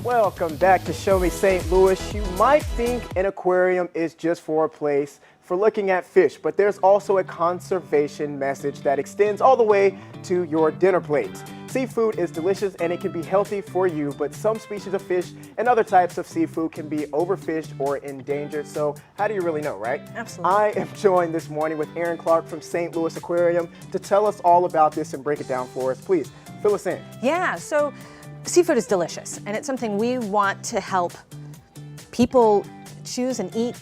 Welcome back to Show Me St. Louis. You might think an aquarium is just for a place for looking at fish, but there's also a conservation message that extends all the way to your dinner plate. Seafood is delicious and it can be healthy for you, but some species of fish and other types of seafood can be overfished or endangered. So how do you really know, right? Absolutely. I am joined this morning with Aaron Clark from St. Louis Aquarium to tell us all about this and break it down for us. Please fill us in. Yeah, so seafood is delicious, and it's something we want to help people choose and eat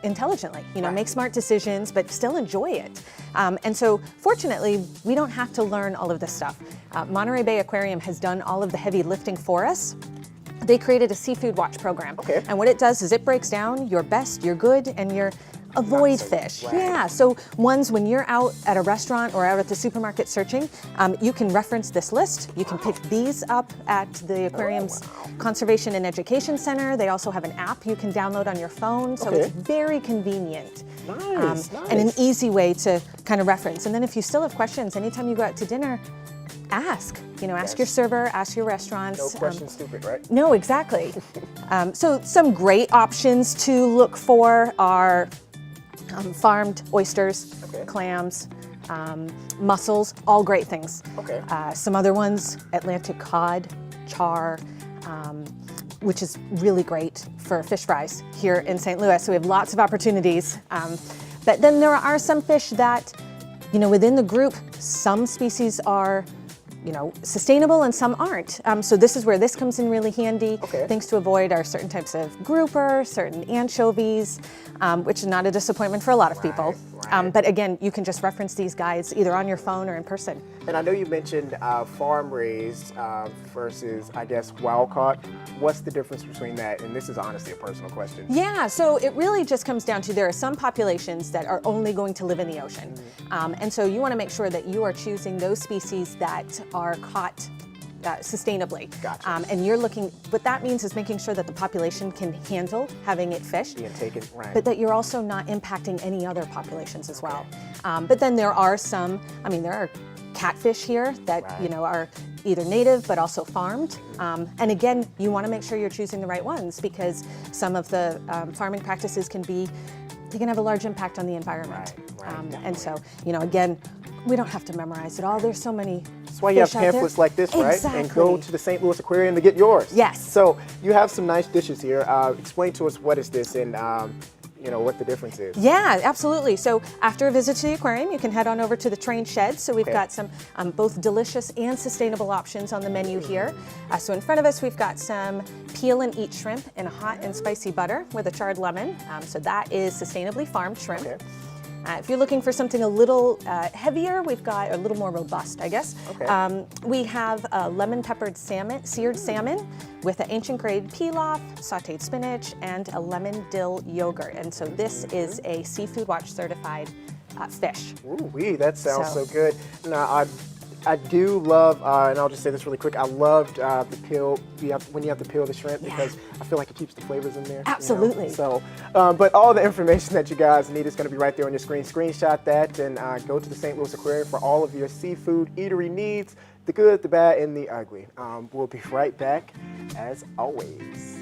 intelligently, make smart decisions, but still enjoy it. And so fortunately, we don't have to learn all of this stuff. Monterey Bay Aquarium has done all of the heavy lifting for us. They created a seafood watch program. Okay. And what it does is it breaks down your best, your good, and your avoid fish. Right. Yeah, so ones when you're out at a restaurant or out at the supermarket searching, you can reference this list. You can pick these up at the aquarium's Conservation and Education Center. They also have an app you can download on your phone, so it's very convenient. Nice. And an easy way to kind of reference. And then if you still have questions, anytime you go out to dinner, ask. Ask your server, ask your restaurants. No question stupid, right? No, exactly. So some great options to look for are farmed oysters, clams, mussels, all great things. Okay. Some other ones, Atlantic cod, char, which is really great for fish fries here in St. Louis. So we have lots of opportunities. But then there are some fish that, within the group, some species are sustainable and some aren't. So this is where this comes in really handy. Things to avoid are certain types of grouper, certain anchovies, which is not a disappointment for a lot of people. But again, you can just reference these guides either on your phone or in person. And I know you mentioned farm raised versus, I guess, wild caught. What's the difference between that? And this is honestly a personal question. Yeah, so it really just comes down to there are some populations that are only going to live in the ocean. And so you want to make sure that you are choosing those species that are caught sustainably. Gotcha. And you're looking, what that means is making sure that the population can handle having it fished, Being taken, right. but that you're also not impacting any other populations as well. But then there are some, there are catfish here that are either native but also farmed. And again, you want to make sure you're choosing the right ones because some of the farming practices they can have a large impact on the environment. And so, again, we don't have to memorize it all. There's so many. That's why you have pamphlets like this, right? Exactly. And go to the St. Louis Aquarium to get yours. Yes. So you have some nice dishes here. Explain to us what is this and what the difference is. Yeah, absolutely. So after a visit to the aquarium, you can head on over to the train shed. So we've got some both delicious and sustainable options on the menu here. So in front of us, we've got some peel and eat shrimp in a hot and spicy butter with a charred lemon. So that is sustainably farmed shrimp. If you're looking for something a little heavier, we've got a little more robust, I guess. We have lemon peppered salmon, seared salmon with an ancient grade pilaf, sauteed spinach, and a lemon dill yogurt. And so this is a Seafood Watch certified fish. Ooh-wee, that sounds so good. Now, I do love, and I'll just say this really quick, I loved the peel, when you have to peel the shrimp because I feel like it keeps the flavors in there. Absolutely. So, but all the information that you guys need is going to be right there on your screen. Screenshot that and go to the St. Louis Aquarium for all of your seafood eatery needs, the good, the bad, and the ugly. We'll be right back as always.